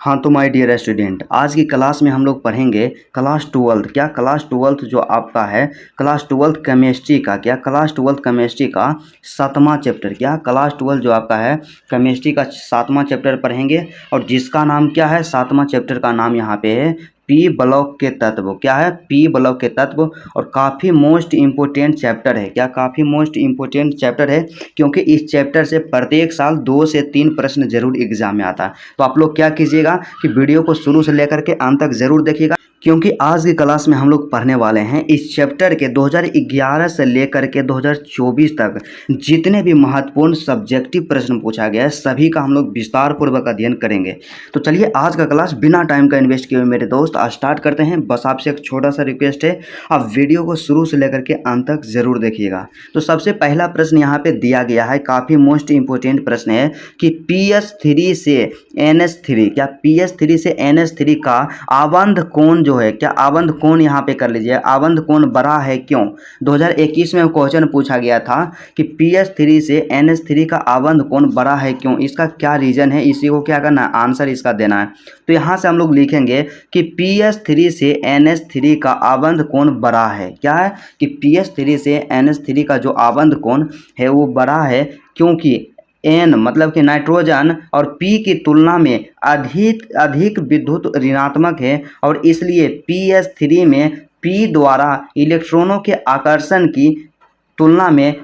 हाँ तो my dear student, आज की क्लास में हम लोग पढ़ेंगे क्लास ट्वेल्थ। क्या क्लास ट्वेल्थ जो आपका है क्लास ट्वेल्थ केमिस्ट्री का, क्या क्लास ट्वेल्थ केमिस्ट्री का 7वां चैप्टर, क्या क्लास ट्वेल्थ जो आपका है केमिस्ट्री का 7वां चैप्टर पढ़ेंगे। और जिसका नाम क्या है, 7वां चैप्टर का नाम यहाँ पे है पी ब्लॉक के तत्व। क्या है? पी ब्लॉक के तत्व। और काफ़ी मोस्ट इम्पोर्टेंट चैप्टर है। क्या? काफ़ी मोस्ट इम्पोर्टेंट चैप्टर है, क्योंकि इस चैप्टर से प्रत्येक साल 2 से 3 प्रश्न जरूर एग्जाम में आता है। तो आप लोग क्या कीजिएगा कि वीडियो को शुरू से लेकर के अंत तक जरूर देखिएगा, क्योंकि आज की क्लास में हम लोग पढ़ने वाले हैं इस चैप्टर के 2011 से लेकर के 2024 तक जितने भी महत्वपूर्ण सब्जेक्टिव प्रश्न पूछा गया है सभी का हम लोग विस्तार पूर्वक अध्ययन करेंगे। तो चलिए आज का क्लास बिना टाइम का इन्वेस्ट किए हुए मेरे दोस्त स्टार्ट करते हैं। बस आपसे एक छोटा सा रिक्वेस्ट है, आप वीडियो को शुरू से लेकर के अंत तक जरूर देखिएगा। तो सबसे पहला प्रश्न यहाँ पे दिया गया है, काफ़ी मोस्ट इंपोर्टेंट प्रश्न है कि PS3 से NH3, क्या PS3 से NH3 का आबंध कोण जो है, क्या आबंध कोण यहाँ पे कर लीजिए, आबंध कोण बड़ा है क्यों? 2021 में क्वेश्चन पूछा गया था कि PS3 से NH3 का आबंध कोण बड़ा है क्यों, इसका क्या रीजन है, इसी को क्या करना है, आंसर इसका देना है। तो यहाँ से हम लोग लिखेंगे कि PS3 से NH3 का आबंध कोण बड़ा है। क्या है? कि PS3 से NH3 का जो आबंध कोण है वो बड़ा है, क्योंकि N मतलब कि नाइट्रोजन और P की तुलना में अधिक विद्युत ऋणात्मक है, और इसलिए PS3 में P द्वारा इलेक्ट्रॉनों के आकर्षण की तुलना में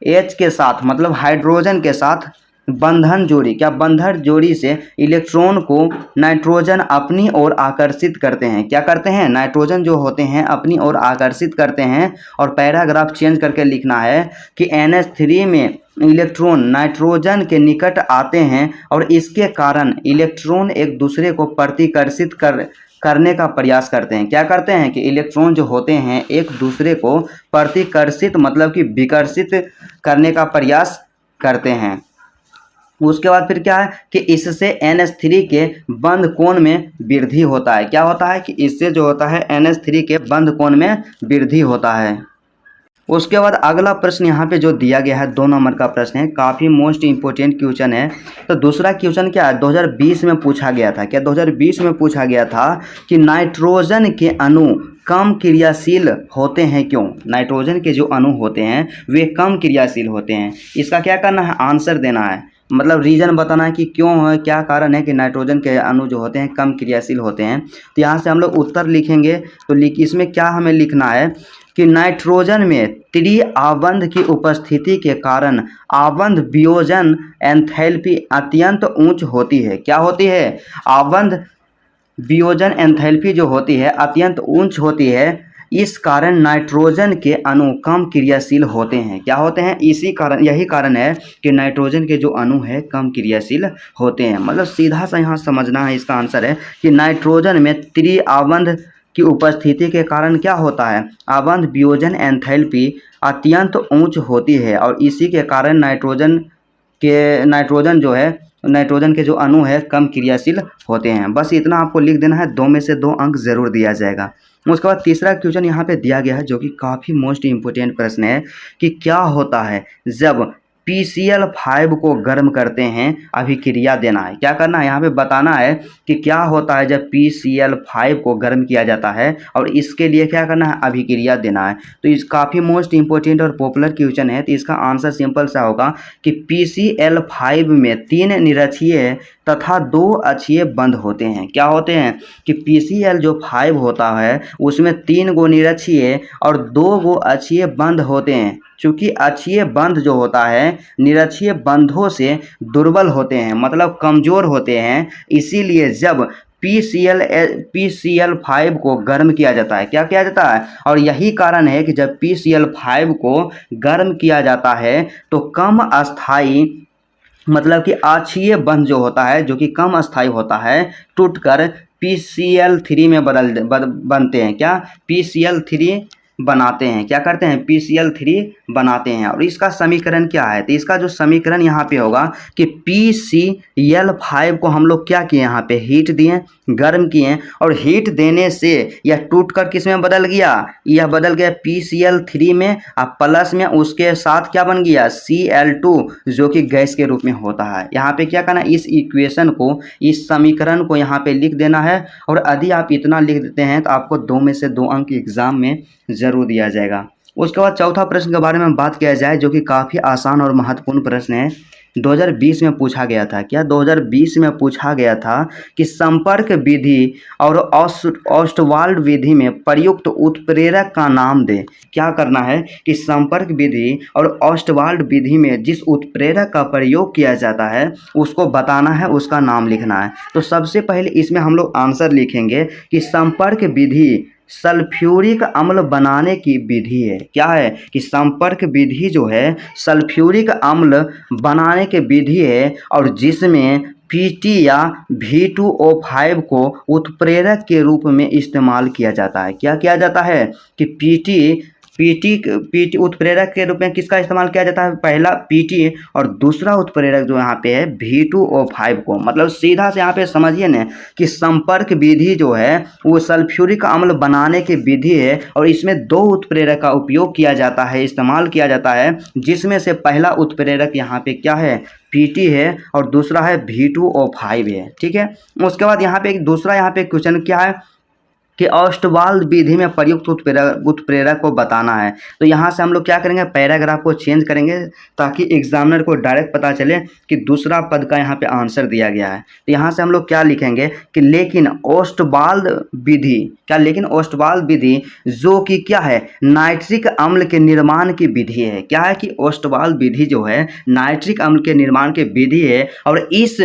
H के साथ मतलब हाइड्रोजन के साथ बंधन जोड़ी, क्या बंधन जोड़ी से इलेक्ट्रॉन को नाइट्रोजन अपनी ओर आकर्षित करते हैं। क्या करते हैं? नाइट्रोजन जो होते हैं अपनी ओर आकर्षित करते हैं। और पैराग्राफ चेंज करके लिखना है कि NH3 में इलेक्ट्रॉन नाइट्रोजन के निकट आते हैं और इसके कारण इलेक्ट्रॉन एक दूसरे को प्रतिकर्षित करने का प्रयास करते हैं। क्या करते हैं? कि इलेक्ट्रॉन जो होते हैं एक दूसरे को प्रतिकर्षित मतलब कि विकर्षित करने का प्रयास करते हैं। उसके बाद फिर क्या है कि इससे NH3 के बंध कोण में वृद्धि होता है। क्या होता है? कि इससे जो होता है NH3 के बंध कोण में वृद्धि होता है। उसके बाद अगला प्रश्न यहाँ पे जो दिया गया है 2 नंबर का प्रश्न है, काफ़ी मोस्ट इम्पोर्टेंट क्वेश्चन है। तो दूसरा क्वेश्चन क्या है, 2020 में पूछा गया था। क्या 2020 में पूछा गया था कि नाइट्रोजन के अणु कम क्रियाशील होते हैं क्यों? नाइट्रोजन के जो अणु होते हैं वे कम क्रियाशील होते हैं। इसका क्या करना है, आंसर देना है, मतलब रीज़न बताना है कि क्यों है, क्या कारण है कि नाइट्रोजन के अणु जो होते हैं कम क्रियाशील होते हैं। तो यहाँ से हम लोग उत्तर लिखेंगे। तो इसमें क्या हमें लिखना है कि नाइट्रोजन में त्रिआबंध की उपस्थिति के कारण आबंध वियोजन एंथैल्पी अत्यंत उच्च होती है। क्या होती है? आबंध वियोजन एंथैल्पी जो होती है अत्यंत उच्च होती है। इस कारण नाइट्रोजन के अणु कम क्रियाशील होते हैं। क्या होते हैं? इसी कारण, यही कारण है कि नाइट्रोजन के जो अणु है कम क्रियाशील होते हैं। मतलब सीधा सा यहाँ समझना है, इसका आंसर है कि नाइट्रोजन में त्रिआबंध की उपस्थिति के कारण क्या होता है, आबंध वियोजन एंथैल्पी अत्यंत उच्च होती है, और इसी के कारण नाइट्रोजन जो है, नाइट्रोजन के जो अणु है कम क्रियाशील होते हैं। बस इतना आपको लिख देना है, 2 में से 2 अंक जरूर दिया जाएगा। उसके बाद तीसरा क्वेश्चन यहाँ पे दिया गया है जो कि काफ़ी मोस्ट इम्पोर्टेंट प्रश्न है कि क्या होता है जब PCl5 को गर्म करते हैं, अभिक्रिया देना है। क्या करना है, यहाँ पे बताना है कि क्या होता है जब PCl5 को गर्म किया जाता है, और इसके लिए क्या करना है, अभिक्रिया देना है। तो इस काफ़ी मोस्ट इंपॉर्टेंट और पॉपुलर क्वेश्चन है। तो इसका आंसर सिंपल सा होगा कि PCl5 में 3 निरक्षीय तथा 2 अक्षीय बंध होते हैं। क्या होते हैं? कि PCl जो 5 होता है उसमें 3 गो निरक्षीय और 2 गो अक्षीय बंध होते हैं। चूँकि अक्षीय बंध जो होता है निरक्षीय बंधों से दुर्बल होते हैं, मतलब कमज़ोर होते हैं, इसीलिए जब PCl5 को गर्म किया जाता है, क्या किया जाता है, और यही कारण है कि जब PCl5 को गर्म किया जाता है तो कम अस्थाई मतलब कि अक्षीय बंध जो होता है जो कि कम अस्थाई होता है टूटकर PCl3 में बनते हैं। क्या? PCl3 बनाते हैं, क्या करते हैं, PCl3 बनाते हैं। और इसका समीकरण क्या है, तो इसका जो समीकरण यहाँ पे होगा कि PCl5 को हम लोग क्या किए, यहाँ पे हीट दिए, गर्म किए, और हीट देने से यह टूट कर किस में बदल गया, यह बदल गया PCl3 में, अब प्लस में उसके साथ क्या बन गया, Cl2, जो कि गैस के रूप में होता है। यहाँ पे क्या करना, इस इक्वेशन को, इस समीकरण को यहाँ पे लिख देना है। और यदि आप इतना लिख देते हैं तो आपको 2 में से 2 अंक एग्जाम में ज़रूर दिया जाएगा। उसके बाद चौथा प्रश्न के बारे में बात किया जाए, जो कि काफ़ी आसान और महत्वपूर्ण प्रश्न है। 2020 में पूछा गया था, क्या 2020 में पूछा गया था कि संपर्क विधि और ऑस्टवाल्ड विधि में प्रयुक्त उत्प्रेरक का नाम दे। क्या करना है कि संपर्क विधि और ऑस्टवाल्ड विधि में जिस उत्प्रेरक का प्रयोग किया जाता है उसको बताना है, उसका नाम लिखना है। तो सबसे पहले इसमें हम लोग आंसर लिखेंगे कि संपर्क विधि सल्फ्यूरिक अम्ल बनाने की विधि है। क्या है कि संपर्क विधि जो है सल्फ्यूरिक अम्ल बनाने की विधि है, और जिसमें PT या V2O5 को उत्प्रेरक के रूप में इस्तेमाल किया जाता है। क्या किया जाता है कि PT उत्प्रेरक के रूप में किसका इस्तेमाल किया जाता है, पहला PT और दूसरा उत्प्रेरक जो यहाँ पे है V2O5 को। मतलब सीधा से यहाँ पे समझिए ना कि संपर्क विधि जो है वो सल्फ्यूरिक अम्ल बनाने की विधि है, और इसमें 2 उत्प्रेरक का उपयोग किया जाता है, इस्तेमाल किया जाता है, जिसमें से पहला उत्प्रेरक यहाँ पे क्या है, PT है, और दूसरा है V2O5 है। ठीक है, उसके बाद यहाँ पे एक दूसरा यहाँ पे क्वेश्चन क्या है कि ऑस्टवाल्ड विधि में प्रयुक्त उत्प्रेरक को बताना है। तो यहाँ से हम लोग क्या करेंगे, पैराग्राफ को चेंज करेंगे ताकि एग्जामिनर को डायरेक्ट पता चले कि दूसरा पद का यहाँ पे आंसर दिया गया है। तो यहाँ से हम लोग क्या लिखेंगे कि लेकिन ऑस्टवाल्ड विधि, क्या, लेकिन ऑस्टवाल्ड विधि जो कि क्या है, नाइट्रिक अम्ल के निर्माण की विधि है। क्या है कि ऑस्टवाल्ड विधि जो है नाइट्रिक अम्ल के निर्माण की विधि है, और इस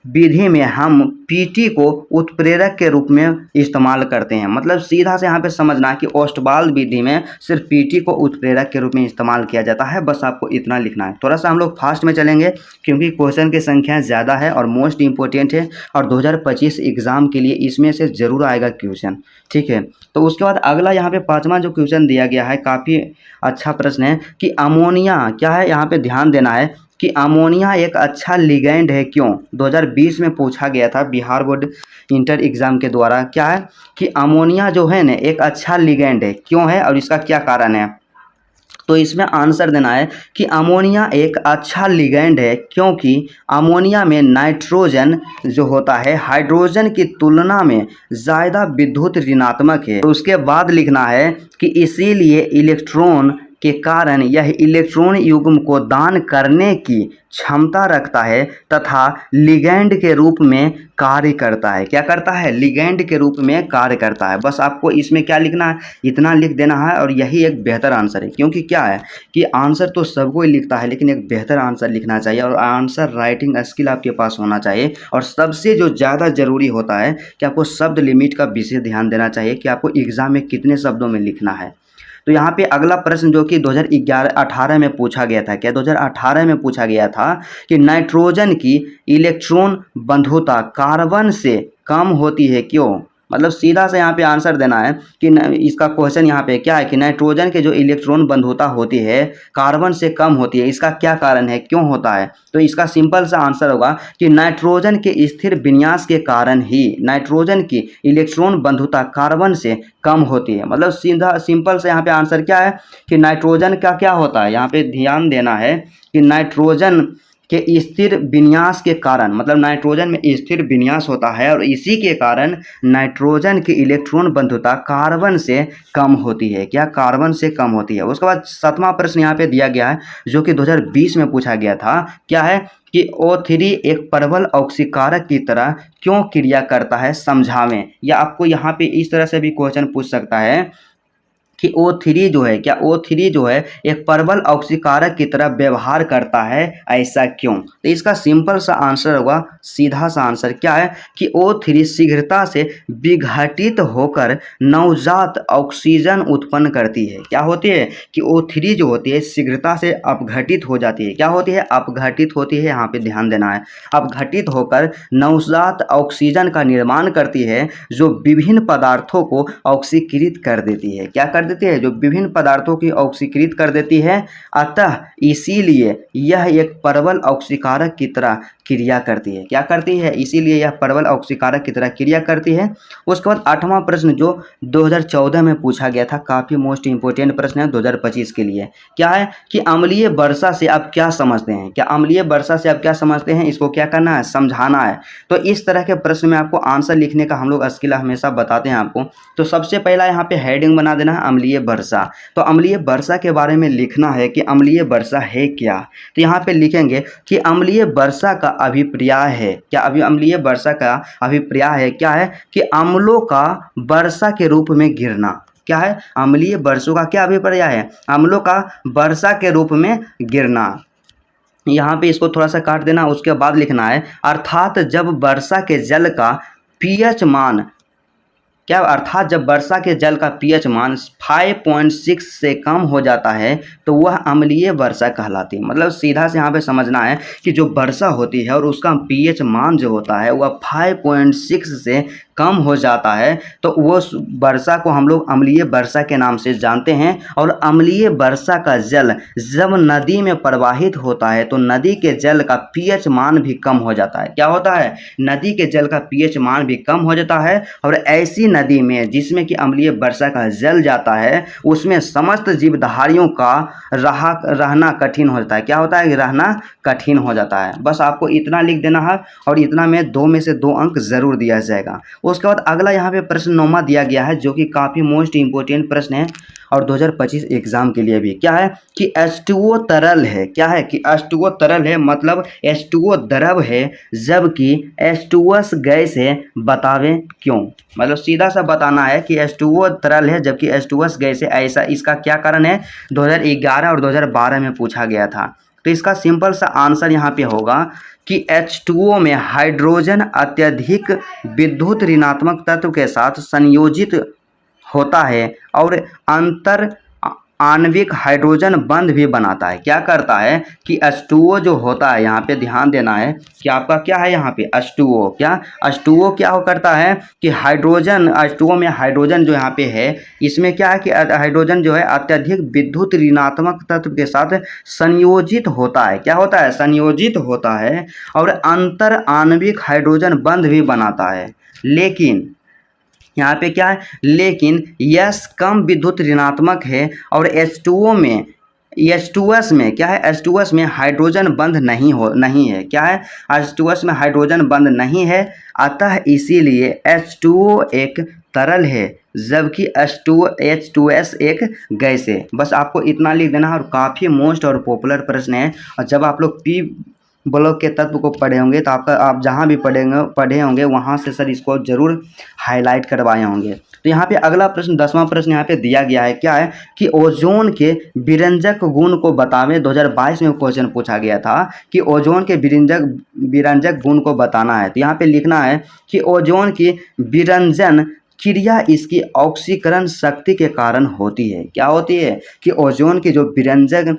विधि में हम PT को उत्प्रेरक के रूप में इस्तेमाल करते हैं। मतलब सीधा से यहाँ पे समझना कि ऑस्टवाल्ड विधि में सिर्फ PT को उत्प्रेरक के रूप में इस्तेमाल किया जाता है, बस आपको इतना लिखना है। थोड़ा सा हम लोग फास्ट में चलेंगे क्योंकि क्वेश्चन की संख्या ज़्यादा है और मोस्ट इंपॉर्टेंट है, और 2025 एग्ज़ाम के लिए इसमें से ज़रूर आएगा क्वेश्चन। ठीक है, तो उसके बाद अगला यहाँ पे 5वां जो क्वेश्चन दिया गया है, काफ़ी अच्छा प्रश्न है कि अमोनिया क्या है, यहाँ पे ध्यान देना है कि अमोनिया एक अच्छा लिगेंड है क्यों। 2020 में पूछा गया था बिहार बोर्ड इंटर एग्ज़ाम के द्वारा। क्या है कि अमोनिया जो है ना एक अच्छा लिगेंड है, क्यों है और इसका क्या कारण है। तो इसमें आंसर देना है कि अमोनिया एक अच्छा लिगेंड है क्योंकि अमोनिया में नाइट्रोजन जो होता है हाइड्रोजन की तुलना में ज़्यादा विद्युत ऋणात्मक है। तो उसके बाद लिखना है कि इसीलिए इलेक्ट्रॉन के कारण यह इलेक्ट्रॉन युग्म को दान करने की क्षमता रखता है तथा लिगेंड के रूप में कार्य करता है। क्या करता है, लिगेंड के रूप में कार्य करता है। बस आपको इसमें क्या लिखना है, इतना लिख देना है, और यही एक बेहतर आंसर है। क्योंकि क्या है कि आंसर तो सबको ही लिखता है, लेकिन एक बेहतर आंसर लिखना चाहिए, और आंसर राइटिंग स्किल आपके पास होना चाहिए। और सबसे जो ज़्यादा ज़रूरी होता है कि आपको शब्द लिमिट का विशेष ध्यान देना चाहिए कि आपको एग्ज़ाम में कितने शब्दों में लिखना है। तो यहाँ पे अगला प्रश्न जो कि 2018 में पूछा गया था, क्या 2018 में पूछा गया था कि नाइट्रोजन की इलेक्ट्रॉन बंधुता कार्बन से कम होती है क्यों। मतलब सीधा से यहाँ पे आंसर देना है कि इसका क्वेश्चन यहाँ पे क्या है कि नाइट्रोजन के जो इलेक्ट्रॉन बंधुता होती है कार्बन से कम होती है, इसका क्या कारण है, क्यों होता है। तो इसका सिंपल सा आंसर होगा कि नाइट्रोजन के स्थिर विन्यास के कारण ही नाइट्रोजन की इलेक्ट्रॉन बंधुता कार्बन से कम होती है। मतलब सीधा सिंपल से यहाँ पे आंसर क्या है कि नाइट्रोजन का क्या होता है, यहाँ पे ध्यान देना है कि नाइट्रोजन के स्थिर विन्यास के कारण, मतलब नाइट्रोजन में स्थिर विन्यास होता है और इसी के कारण नाइट्रोजन की इलेक्ट्रॉन बंधुता कार्बन से कम होती है। क्या, कार्बन से कम होती है। उसके बाद 7वां प्रश्न यहाँ पे दिया गया है जो कि 2020 में पूछा गया था। क्या है कि O3 एक प्रबल ऑक्सीकारक की तरह क्यों क्रिया करता है, समझावें। या आपको यहाँ पे इस तरह से भी क्वेश्चन पूछ सकता है कि O3 जो है, क्या O3 जो है एक प्रबल ऑक्सीकारक की तरह व्यवहार करता है, ऐसा क्यों। तो इसका सिंपल सा आंसर होगा, सीधा सा आंसर क्या है कि O3 शीघ्रता से विघटित होकर नवजात ऑक्सीजन उत्पन्न करती है। क्या होती है कि O3 जो होती है शीघ्रता से अपघटित हो जाती है। क्या होती है, अपघटित होती है, यहाँ पे ध्यान देना है। अपघटित होकर नवजात ऑक्सीजन का निर्माण करती है जो विभिन्न पदार्थों को ऑक्सीकृत कर देती है। क्या कर देती है, जो विभिन्न पदार्थों की ऑक्सीकृत कर देती है, अतः इसीलिए यह एक प्रबल ऑक्सीकारक की तरह क्रिया करती है। क्या करती है? इसीलिए यह प्रबल ऑक्सीकारक की तरह क्रिया करती है। उसके बाद 8वां प्रश्न जो 2014 में पूछा गया था, काफ़ी मोस्ट इंपोर्टेंट प्रश्न है 2025 के लिए। क्या है कि अम्लीय वर्षा से आप क्या समझते हैं? क्या अम्लीय वर्षा से आप क्या समझते हैं? इसको क्या करना है? समझाना है। तो इस तरह के प्रश्न में आपको आंसर लिखने का हम लोग स्किल हमेशा बताते हैं आपको। तो सबसे पहला यहाँ पे हेडिंग बना देना है अम्लीय वर्षा। तो अम्लीय वर्षा के बारे में लिखना है कि अम्लीय वर्षा है क्या। तो यहाँ पे लिखेंगे कि अम्लीय वर्षा का अभिप्राय है क्या? अम्लीय वर्षा का अभिप्राय है क्या है कि अम्लों का वर्षा के रूप में गिरना। क्या है? अम्लीय वर्षों का क्या अभिप्राय है? अम्लों का वर्षा के रूप में गिरना। यहाँ पे इसको थोड़ा सा काट देना, उसके बाद लिखना है अर्थात जब वर्षा के जल का पीएच मान, क्या अर्थात जब वर्षा के जल का पीएच मान 5.6 से कम हो जाता है तो वह अम्लीय वर्षा कहलाती है। मतलब सीधा से यहाँ पे समझना है कि जो वर्षा होती है और उसका पीएच मान जो होता है वह 5.6 से कम हो जाता है तो वो वर्षा को हम लोग अम्लीय वर्षा के नाम से जानते हैं। और अम्लीय वर्षा का जल जब नदी में प्रवाहित होता है तो नदी के जल का पीएच मान भी कम हो जाता है। क्या होता है? नदी के जल का पीएच मान भी कम हो जाता है। और ऐसी नदी में जिसमें कि अम्लीय वर्षा का जल जाता है उसमें समस्त जीवधारियों का रहना कठिन हो जाता है। क्या होता है? रहना कठिन हो जाता है। बस आपको इतना लिख देना है और इतना में 2 में से 2 अंक जरूर दिया जाएगा। उसके बाद अगला यहाँ पे प्रश्न 9वां दिया गया है जो कि काफ़ी मोस्ट इंपोर्टेंट प्रश्न है और 2025 एग्जाम के लिए भी। क्या है कि H2O तरल है। क्या है कि H2O तरल है, मतलब H2O द्रव है जबकि H2S गैस है। बतावें क्यों? मतलब सीधा सा बताना है कि H2O तरल है जबकि H2S गैस है। ऐसा इसका क्या कारण है? 2011 और 2012 में पूछा गया था। तो इसका सिंपल सा आंसर यहाँ पे होगा कि H2O में हाइड्रोजन अत्यधिक विद्युत ऋणात्मक तत्व के साथ संयोजित होता है और अंतर आणविक हाइड्रोजन बंध भी बनाता है। क्या करता है कि H2O जो होता है, यहाँ पे ध्यान देना है कि आपका क्या है यहाँ पे H2O। क्या H2O क्या हो करता है कि हाइड्रोजन, H2O में हाइड्रोजन जो यहाँ पे है इसमें क्या है कि हाइड्रोजन जो है अत्यधिक विद्युत ऋणात्मक तत्व के साथ संयोजित होता है। क्या होता है? संयोजित होता है और अंतर आणविक हाइड्रोजन बंध भी बनाता है। लेकिन यहाँ पे क्या है? लेकिन यस कम विद्युत ऋणात्मक है और H2S में क्या है? H2S में हाइड्रोजन बंध नहीं है। क्या है? H2S में हाइड्रोजन बंध नहीं है, अतः इसीलिए H2O एक तरल है जबकि H2S एक गैस है। बस आपको इतना लिख देना है और काफ़ी मोस्ट और पॉपुलर प्रश्न है। और जब आप लोग पी ब्लॉक के तत्व को पढ़े होंगे तो आप जहाँ भी पढ़े होंगे वहाँ से सर इसको जरूर हाईलाइट करवाए होंगे। तो यहाँ पे अगला प्रश्न 10वां प्रश्न यहाँ पे दिया गया है। क्या है कि ओजोन के विरंजक गुण को बतावें। 2022 में क्वेश्चन पूछा गया था कि ओजोन के विरंजक गुण को बताना है। तो यहाँ पे लिखना है कि ओजोन की विरंजन क्रिया इसकी ऑक्सीकरण शक्ति के कारण होती है। क्या होती है? कि ओजोन की जो विरंजन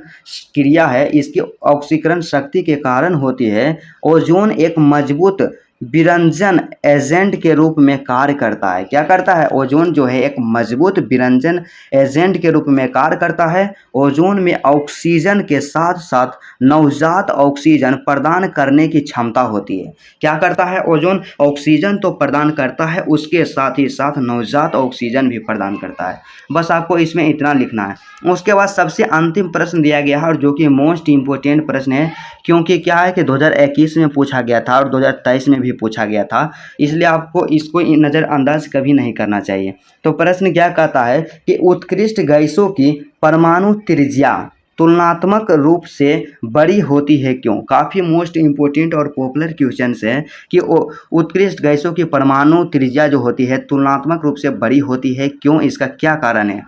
क्रिया है इसकी ऑक्सीकरण शक्ति के कारण होती है। ओजोन एक मजबूत विरंजन एजेंट के रूप में कार्य करता है। क्या करता है? ओजोन जो है एक मजबूत विरंजन एजेंट के रूप में कार्य करता है। ओजोन में ऑक्सीजन के साथ साथ नवजात ऑक्सीजन प्रदान करने की क्षमता होती है। क्या करता है? ओजोन ऑक्सीजन तो प्रदान करता है, उसके साथ ही साथ नवजात ऑक्सीजन भी प्रदान करता है। बस आपको इसमें इतना लिखना है। उसके बाद सबसे अंतिम प्रश्न दिया गया है और जो कि मोस्ट इम्पोर्टेंट प्रश्न है, क्योंकि क्या है कि 2021 में पूछा गया था और 2023 में भी पूछा गया था, इसलिए आपको इसको नज़रअंदाज कभी नहीं करना चाहिए। तो प्रश्न क्या कहता है कि उत्कृष्ट गैसों की परमाणु त्रिज्या तुलनात्मक रूप से बड़ी होती है क्यों? काफ़ी मोस्ट इम्पोर्टेंट और पॉपुलर क्वेश्चन है कि उत्कृष्ट गैसों की परमाणु त्रिज्या जो होती है तुलनात्मक रूप से बड़ी होती है क्यों? इसका क्या कारण है?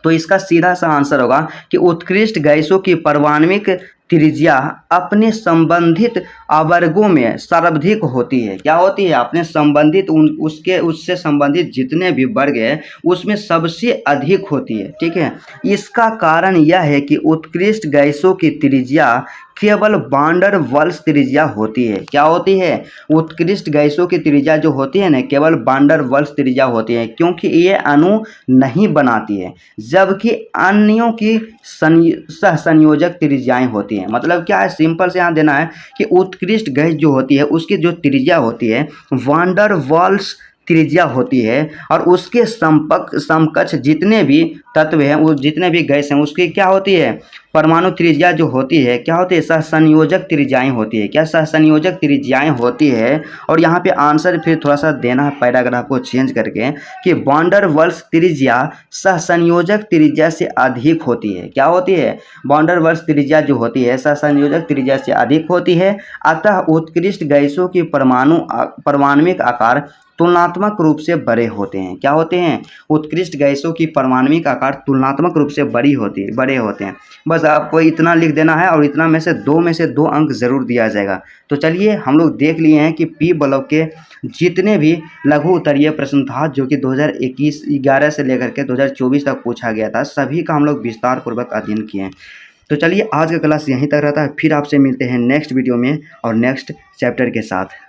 तो इसका सीधा सा आंसर होगा कि उत्कृष्ट गैसों की परमाणविक त्रिज्या अपने संबंधित आवर्गों में सर्वाधिक होती है। क्या होती है? अपने संबंधित उससे संबंधित जितने भी वर्ग हैं उसमें सबसे अधिक होती है। ठीक है, इसका कारण यह है कि उत्कृष्ट गैसों की त्रिज्या केवल वान डर वाल्स त्रिज्या होती है। क्या होती है? उत्कृष्ट गैसों की त्रिज्या जो होती है ना, केवल वान डर वाल्स त्रिज्या होती है, क्योंकि ये अणु नहीं बनाती है, जबकि अन्यों की सहसंयोजक त्रिज्याएं होती हैं। मतलब क्या है, सिंपल से यहाँ देना है कि उत्कृष्ट गैस जो होती है उसकी जो त्रिज्या होती है वान डर वाल्स त्रिज्या होती है, और उसके समकक्ष जितने भी तत्व हैं, वो जितने भी गैस हैं, उसकी क्या होती है, परमाणु त्रिज्या जो होती है क्या होती है, सहसंयोजक त्रिज्याएं होती है। क्या सहसंयोजक त्रिज्याएं होती है। और यहाँ पे आंसर फिर थोड़ा सा देना है पैराग्राफ को चेंज करके कि वान डर वाल्स त्रिज्या सहसंयोजक त्रिज्या से अधिक होती है। क्या होती है? वान डर वाल्स त्रिज्या जो होती है सहसंयोजक त्रिज्या से अधिक होती है। अतः उत्कृष्ट गैसों की परमाणुविक आकार तुलनात्मक रूप से बड़े होते हैं। क्या होते हैं? उत्कृष्ट गैसों की परमाणुविक आकार तुलनात्मक रूप से बड़े होते हैं। बस आपको इतना लिख देना है, और इतना में से दो अंक जरूर दिया जाएगा। तो चलिए हम लोग देख लिए हैं कि पी ब्लॉक के जितने भी लघु उत्तरीय प्रश्न था जो कि 2011 से लेकर के 2024 तक पूछा गया था, सभी का हम लोग विस्तार पूर्वक अध्ययन किए हैं। तो चलिए आज का क्लास यहीं तक रहता है, फिर आपसे मिलते हैं नेक्स्ट वीडियो में और नेक्स्ट चैप्टर के साथ।